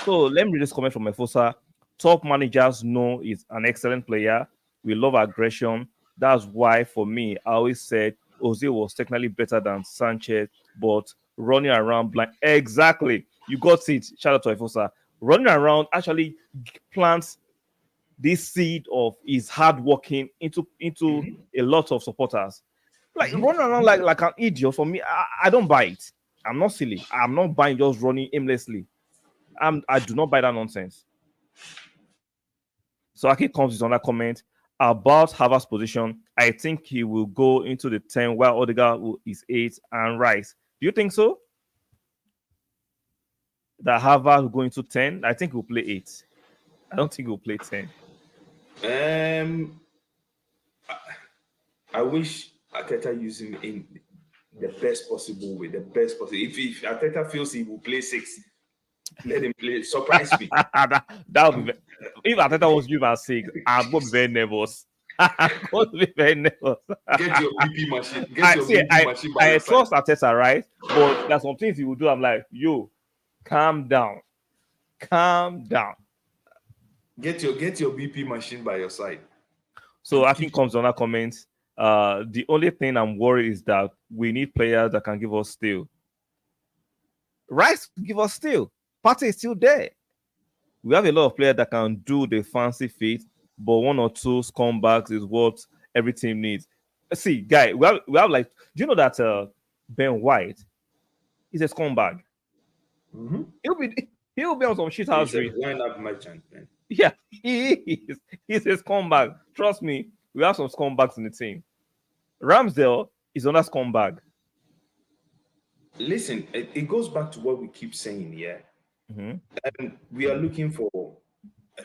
So let me read this comment from Mefosa. Top managers know he's an excellent player. We love aggression. That's why, for me, I always said Ozil was technically better than Sanchez, but running around blind. Exactly. You got it. Shout out to Mefosa. Running around actually plants this seed of his hard working into a lot of supporters. Like running around like an idiot, for me, I don't buy it. I'm not silly. I'm not buying just running aimlessly. I do not buy that nonsense. So Aki comes with another comment about Havertz's position. I think he will go into the 10 while Odegaard is 8 and Rice. Do you think so? That Havertz will go into 10? I think he'll play 8. I don't think he'll play 10. I wish Arteta used him in the best possible way, the best possible. If Arteta feels he will play 6, let him play. Surprise me. that would be if Arteta was given 6, I would be very nervous. I'm going to be very nervous. Get your BP machine. Get your BP machine by I your side. trust Arteta, right? But there's some things he will do. I'm like, yo, calm down. Calm down. Get your BP machine by your side. So I think comes on that comment. The only thing I'm worried is that we need players that can give us steal. Rice give us steal. Partey is still there. We have a lot of players that can do the fancy feat, but one or two scumbags is what every team needs. See, guy, we have like, do you know that Ben White is a scumbag? Mm-hmm. He'll be on some shit house. He's a lineup merchant, man. Yeah, he is. He's a scumbag. Trust me, we have some scumbags in the team. Ramsdale is another scumbag. Listen, it goes back to what we keep saying, yeah. Mm-hmm. And we are looking for a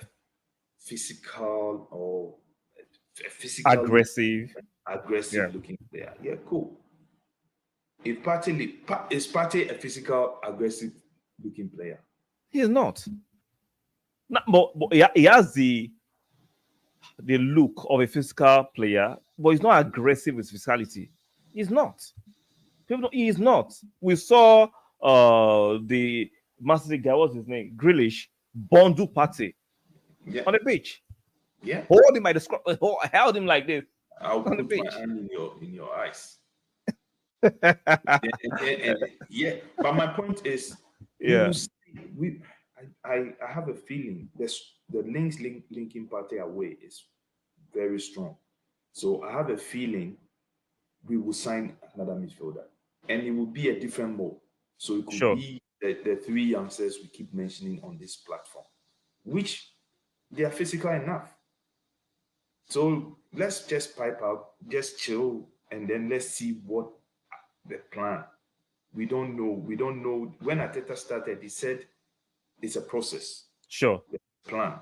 physical or aggressive looking player. Yeah, cool. If is Partey a physical, aggressive looking player? He is not. But he has the look of a physical player, but he's not aggressive with physicality. He's not. He is not. We saw the Man City guy, what's his name? Grealish, bundle Partey on the pitch. Yeah. Hold him by the scruff, held him like this. I'll on the put pitch. my hand in your eyes. Yeah, but my point is, yeah, I have a feeling the links linking Partey away is very strong. So I have a feeling we will sign another midfielder, and it will be a different mode. So it could be the three youngsters we keep mentioning on this platform, which they are physical enough. So let's just pipe out, just chill, and then let's see what the plan. We don't know. When Arteta started, he said it's a process. Sure. The plan.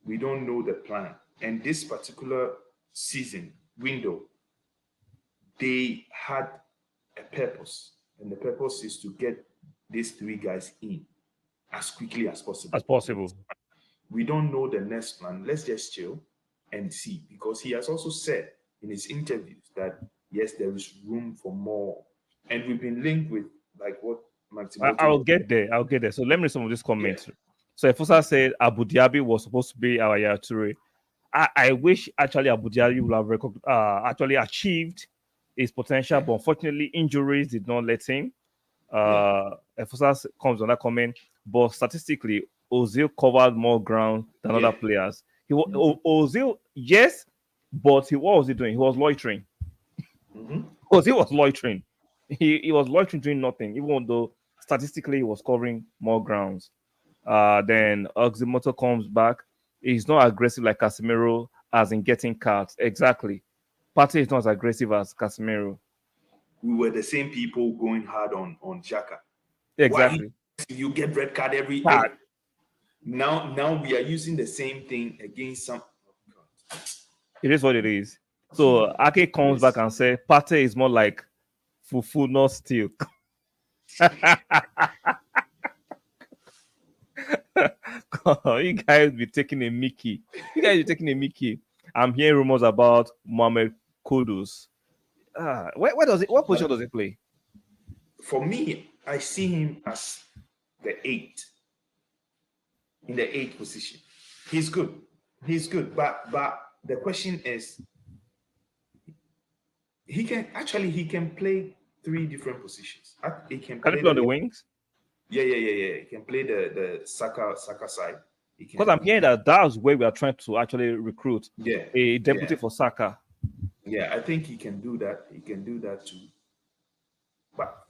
We don't know the plan. And this particular season window, they had a purpose. And the purpose is to get these three guys in as quickly as possible. We don't know the next plan. Let's just chill and see. Because he has also said in his interviews that, yes, there is room for more. And we've been linked with, like, what I'll get there. So let me read some of these comments. Yeah. So Efosa said Abu Dhabi was supposed to be our Yaya Toure. I wish actually Abu Dhabi would have actually achieved his potential, but unfortunately injuries did not let him. Efosa comes on that comment, but statistically, Ozil covered more ground than other players. Ozil, yes, but what was he doing? He was loitering. Ozil was loitering. He was loitering, doing nothing, even though statistically he was covering more grounds. Then Oxymoto comes back. He's not aggressive like Casemiro, as in getting cards. Exactly. Partey is not as aggressive as Casemiro. We were the same people going hard on Xhaka. Exactly. You get red card every day. Now we are using the same thing against some. It is what it is. So Ake comes back and says Partey is more like Fufu, not steel. You guys be taking a Mickey. I'm hearing rumors about Mohamed Kudus. What position does he play? For me, I see him as the 8. In the 8th position. He's good. But the question is, he can play 3 different positions. He can play on the wings. Yeah. He can play the Saka side. Because I'm hearing that's where we are trying to actually recruit a deputy for Saka. Yeah, I think he can do that. He can do that too. But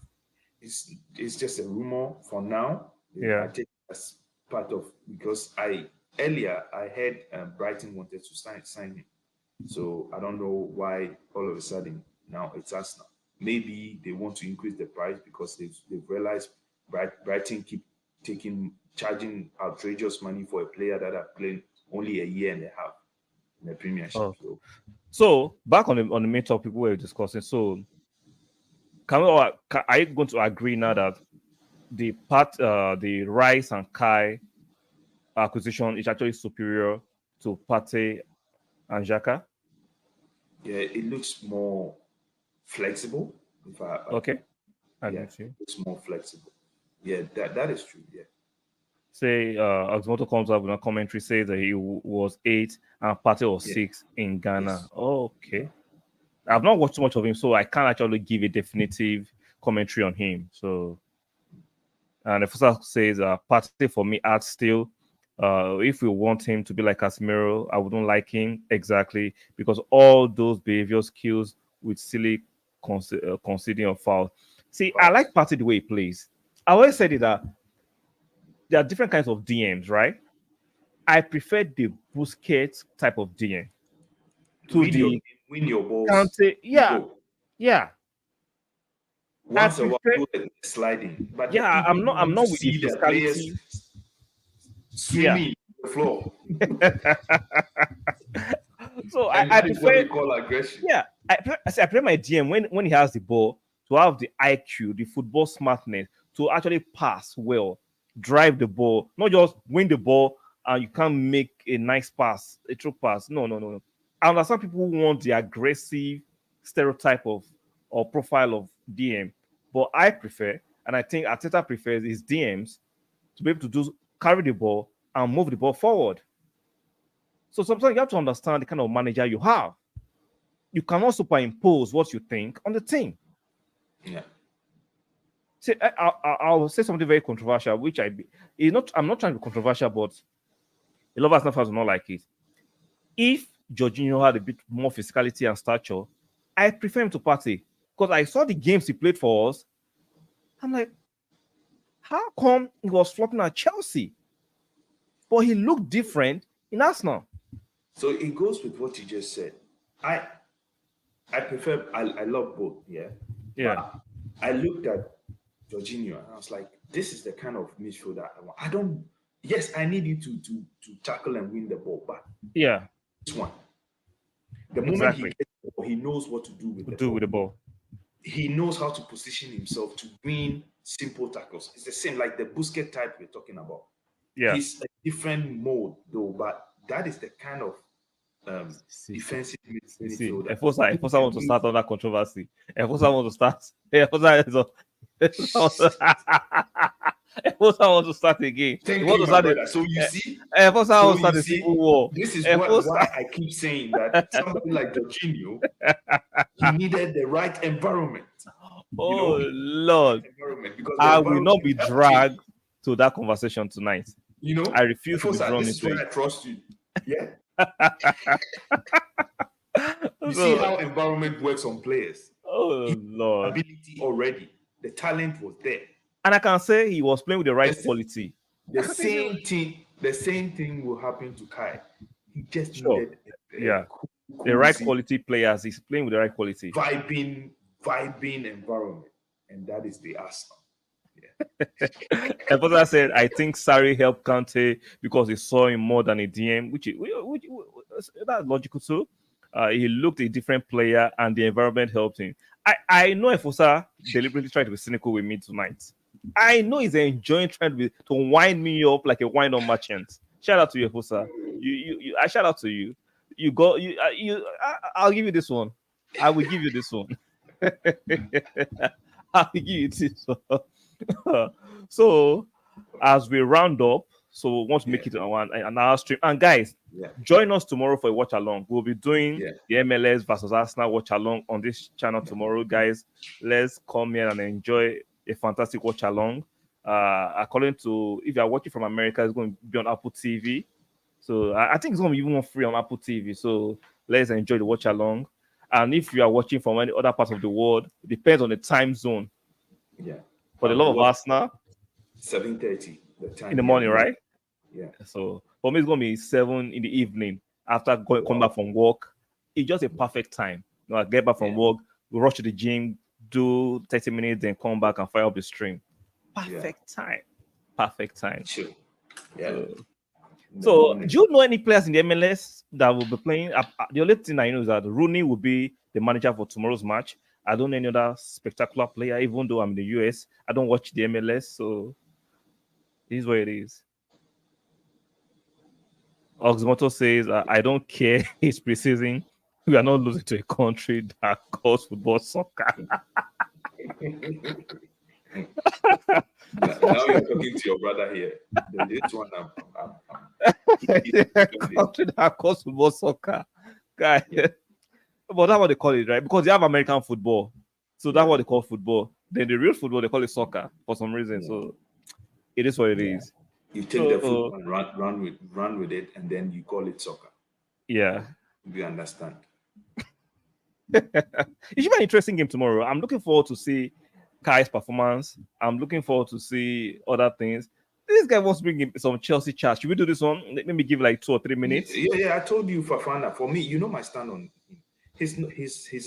it's just a rumor for now. Yeah. I take it as part of, because I heard Brighton wanted to sign him. So I don't know why all of a sudden now it's us now. Maybe they want to increase the price because they've realized Brighton keep charging outrageous money for a player that have played only a year and a half in the Premiership. So back on the main topic we were discussing. So are you going to agree now that the Rice and Kai acquisition is actually superior to Partey and Xhaka? Yeah, it looks more flexible. If I Okay, I yeah, get you. it's more flexible. Yeah, that is true. Yeah. Say, Oxmoto comes up with a commentary says that he was 8 and Partey was Yeah. 6 in Ghana. Yes. Okay, I've not watched too much of him, so I can't actually give a definitive commentary on him. So, and the first says, Partey for me adds still. If we want him to be like Casemiro, I wouldn't like him exactly because all those behavior skills with silly conceding of foul. See, I Fouls. like Partey the way he plays. I always said it that there are different kinds of DMs, right? I prefer the Busquets type of DM to Win your the game, win your balls, Kante. you Yeah, go. yeah. I Once a while, prefer. do a sliding. But the Yeah, people I'm want to not with the see their players physicality. Yeah. swimming on the floor. So And I that is what prefer. they call aggression. Yeah, I prefer my DM when he has the ball to have the IQ, the football smartness to actually pass well, drive the ball, not just win the ball and you can't make a nice pass, a true pass. No, no, no, no. I understand people who want the aggressive stereotype of or profile of DM, but I prefer, and I think Arteta prefers his DMs to be able to do carry the ball and move the ball forward. So sometimes you have to understand the kind of manager you have. You cannot superimpose what you think on the team. Yeah. See, I'll say something very controversial, which is not. I'm not trying to be controversial, but a lot of Arsenal fans will not like it. If Jorginho had a bit more physicality and stature, I prefer him to Partey because I saw the games he played for us. I'm like, how come he was flopping at Chelsea, but he looked different in Arsenal? So it goes with what you just said. I I prefer I love both, yeah. Yeah, But I looked at Jorginho and I was like, this is the kind of midfielder I want. I don't yes, I need you to tackle and win the ball, but yeah, this one, the moment he exactly. gets the ball, he knows what to do with To the do with ball. the ball. He knows how to position himself to win simple tackles. It's the same like the Busquets type we're talking about. Yeah. He's a different mode though, but that is the kind of See, defensive see, midfielder Efosa, who Efosa can want to win. start on that controversy. Efosa want to start. Efosa is Efosa want to start again. You Thank want you, to my start it? brother. Efosa want to start a civil war. This is Efosa, why I keep saying that somebody like Jorginho, he needed the right environment. You know, oh he Lord, environment because the I will environment not be helped him. dragged to that conversation tonight. You I know, refuse to be Fosa, drawn this is into why it. I trust you. Yeah, you see So, how environment works on players. oh Lord, Ability already, the talent was there. and I can say he was playing with the right The, quality. I the can say, same thing will happen to Kai. He just sure, needed a yeah, cool, the cool, right quality players. He's playing with the right quality. vibing environment, and that is the Arsenal. Eposa said, I think Sarri helped Kante because he saw him more than a DM, that's logical too. He looked a different player and the environment helped him. I know Efosa deliberately tried to be cynical with me tonight. I know he's enjoying trying to wind me up like a wind up merchant. Shout out to you, Efosa. I shout out to you. You got I'll give you this one. I will give you this one. I'll give you this one. So as we round up, so we want to Yeah, make it an hour stream. And guys, yeah, join us tomorrow for a watch along. We'll be doing yeah. the MLS versus Arsenal watch along on this channel tomorrow, guys. Let's come here and enjoy a fantastic watch along. According to if you are watching from America, it's going to be on Apple TV. So I think it's going to be even more free on Apple TV. So let's enjoy the watch along. And if you are watching from any other part of the world, it depends on the time zone. Yeah. For the love of Arsenal, 7:30 the in the time here. morning, right? Yeah. So for me, it's gonna be 7 in the evening after coming back from work. It's just a perfect time. I get back from work, rush to the gym, do 30 minutes, then come back and fire up the stream. Perfect time. Perfect time. Chill. Yeah. So, do you know any players in the MLS that will be playing? The only thing I know is that Rooney will be the manager for tomorrow's match. I don't know any other spectacular player, even though I'm in the US. I don't watch the MLS, so this is what it is. Oxmoto says, I don't care his preseason. We are not losing to a country that calls football soccer. Now you're talking to your brother here. This one, A country that calls football soccer. Guy. But that's what they call it, right? Because they have American football. So that's what they call football. Then the real football, they call it soccer for some reason. So it is what it is. You take the football and run with it, and then you call it soccer. Yeah. You understand? It should be an interesting game tomorrow. I'm looking forward to see Kai's performance. I'm looking forward to see other things. This guy wants to bring in some Chelsea chat. Should we do this one? Let me give like 2 or 3 minutes. Yeah. I told you, Fafana. For me, you know my stand on him. He's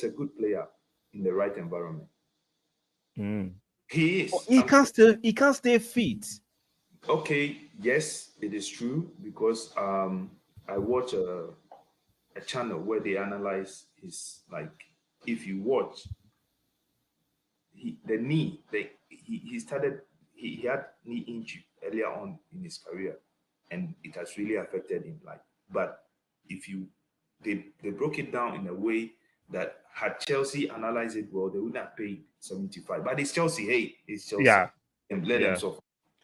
a good player in the right environment. He is. He can't stay fit. Okay, yes, it is true because I watch a channel where they analyze his, like, if you watch he had knee injury earlier on in his career, and it has really affected him. Like, but if they broke it down in a way that had Chelsea analyzed it well, they would not pay 75. But it's Chelsea. Hey, it's Chelsea. Yeah, and let them suffer.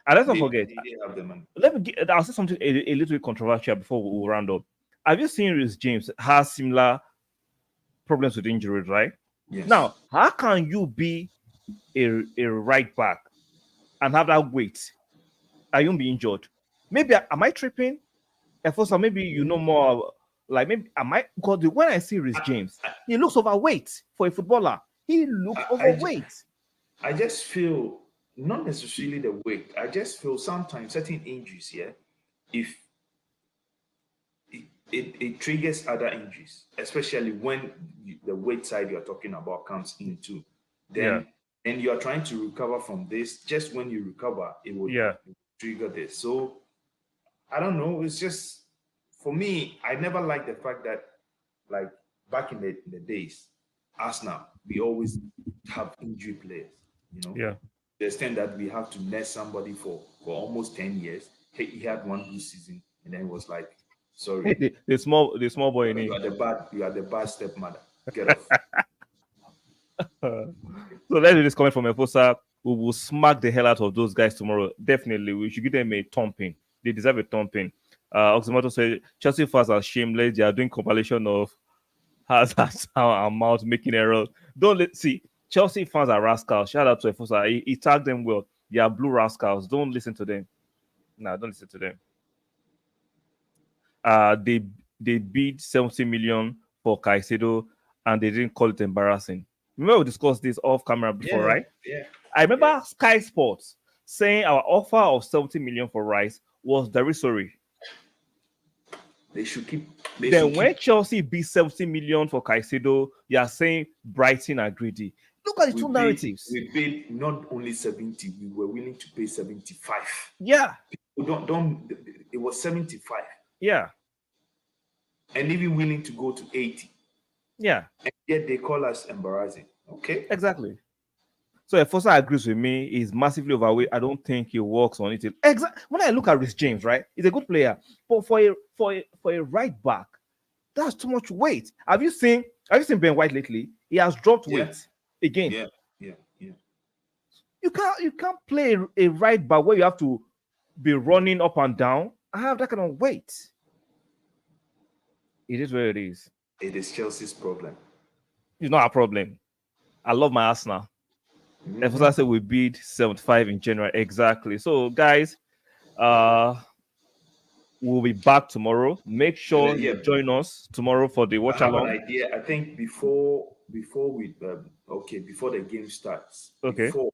And let's not forget. They have the money. I'll say something a little bit controversial before we round up. Have you seen Rice James has similar problems with injuries, right? Yes. Now, how can you be a right back and have that weight? I won't be injured. Maybe am I tripping? First, maybe you know more. Like maybe am I? Because when I see Rice James, he looks overweight for a footballer. He looks overweight. I just feel not necessarily the weight. I just feel sometimes certain injuries here, if it triggers other injuries, especially when the weight side you're talking about comes into. Then and you are trying to recover from this. Just when you recover, it will trigger this. So I don't know. It's just for me. I never liked the fact that, like back in the days, Arsenal, we always have injury players. You know. Yeah. The extent that we have to nurse somebody for almost 10 years. He had one good season, and then it was like, sorry, the small boy in you are the bad stepmother. Get off. So let's do this comment from Efosa. We will smack the hell out of those guys tomorrow. Definitely, we should give them a thumping. They deserve a thumping. Oxymoto said Chelsea fans are shameless. They are doing compilation of hazards and mouth making errors. See. Chelsea fans are rascals. Shout out to Efosa. He tagged them well. They are blue rascals. Don't listen to them. No, don't listen to them. They bid 70 million for Caicedo and they didn't call it embarrassing. Remember we discussed this off camera before, right? Yeah. I remember Sky Sports saying our offer of 70 million for Rice was derisory. They should keep. When Chelsea bid 70 million for Caicedo, you are saying Brighton are greedy. Look at the two narratives. We paid not only 70, we were willing to pay 75. Yeah. Don't it was 75. Yeah. And even willing to go to 80. Yeah. And yet they call us embarrassing. Okay. Exactly. So Efosa agrees with me. He's massively overweight. I don't think he works on it. Exactly. When I look at Rice James, right, he's a good player. But for a right back, that's too much weight. Have you seen Ben White lately? He has dropped weight again. Yeah. You can't play a right back where you have to be running up and down. I have that kind of weight. It is where it is. It is Chelsea's problem. It's not a problem. I love my Arsenal. As I said, we bid 75 in January. Exactly. So, guys, we'll be back tomorrow. Make sure you join us tomorrow for the watch along. An idea. I think before the game starts. Okay. Before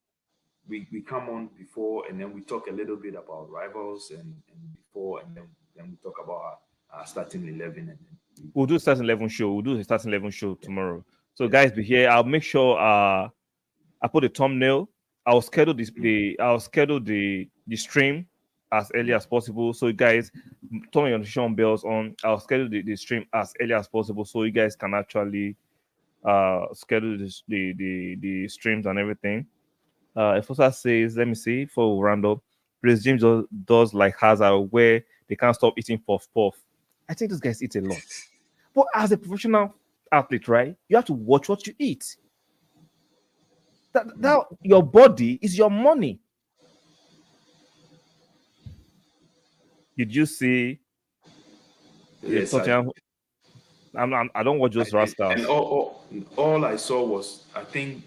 we come on before, and then we talk a little bit about rivals and before, and then we talk about our starting 11. And then we'll do a starting 11 show. We'll do a starting 11 show tomorrow. So, guys, be here. I'll make sure I put a thumbnail. I'll schedule the stream as early as possible. So you guys turn your notification bells on. I'll schedule the stream as early as possible so you guys can actually schedule the streams and everything. Efosa says, let me see before we round up. Rice James does like Hazard where they can't stop eating puff. I think those guys eat a lot. But as a professional athlete, right? You have to watch what you eat. That your body is your money. Did you see? Yes, Tottenham? I don't watch those rascals. And all I saw was, I think,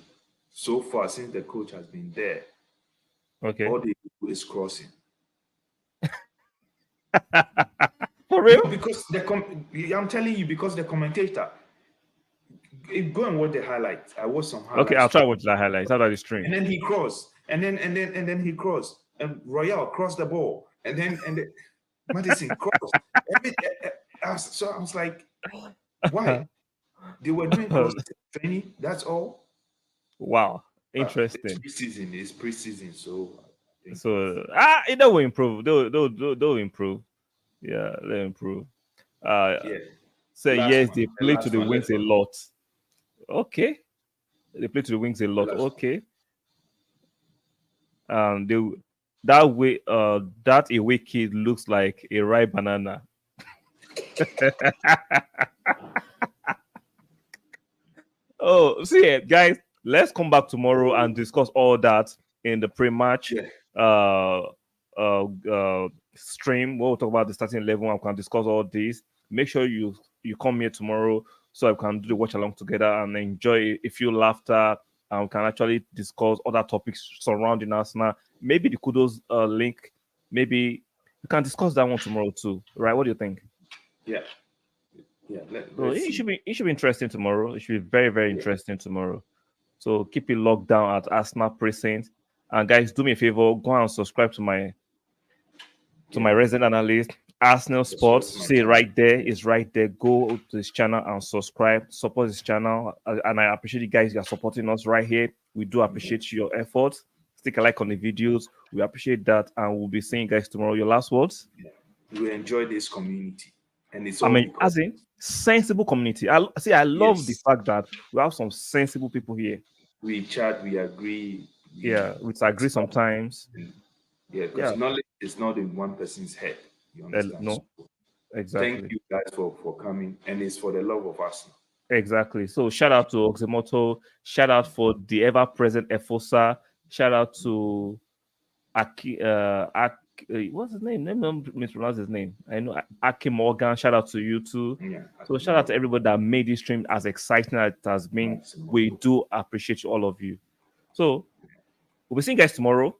so far since the coach has been there, Okay. all they do is crossing. For real? Because I'm telling you, because the commentator, go and watch the highlights. I watched some highlights. Okay, I'll try to watch the highlights after the stream. And then he crossed, and then he crossed, and Royale crossed the ball, and then Madison crossed. So I was like, why? They were doing cross training. That's all. Wow, interesting. It's preseason, so it will improve. They'll improve. Yeah, they'll improve. So yes, they play to the wings a lot. Okay, they play to the wings a lot. Okay. That away kid looks like a ripe banana. Oh, see, guys, let's come back tomorrow and discuss all that in the pre-match stream. We'll talk about the starting 11. I can discuss all this. Make sure you come here tomorrow so I can do the watch along together and enjoy a few laughter, and we can actually discuss other topics surrounding Arsenal. Maybe the kudos link. Maybe we can discuss that one tomorrow too. Right? What do you think? Yeah. It should be interesting tomorrow. It should be very, very interesting tomorrow. So keep it locked down at Arsenal Precinct. And guys, do me a favor, go and subscribe to my resident analyst, Arsenal Sports. See it right there. It's right there. Go to his channel and subscribe. Support his channel. And I appreciate you guys. You are supporting us right here. We do appreciate your efforts. Stick a like on the videos. We appreciate that. And we'll be seeing you guys tomorrow. Your last words? We enjoy this community. And it's as in sensible community. I love the fact that we have some sensible people here. We chat, we agree. We agree sometimes. Yeah, because knowledge is not in one person's head. You understand? No, exactly. Thank you guys for coming, and it's for the love of us. Exactly. So shout out to Oxymoto. Shout out for the ever-present Efosa. Shout out to what's his name? Let me mispronounce his name. I know Aki Morgan. Shout out to you too. Yeah, so shout out to everybody that made this stream as exciting as it has been. We do appreciate all of you. So we'll be seeing you guys tomorrow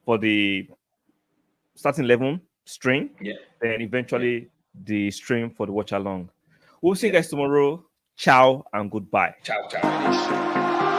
for the starting 11 stream. Yeah. Then eventually the stream for the watch along. We'll see you guys tomorrow. Ciao and goodbye. Ciao.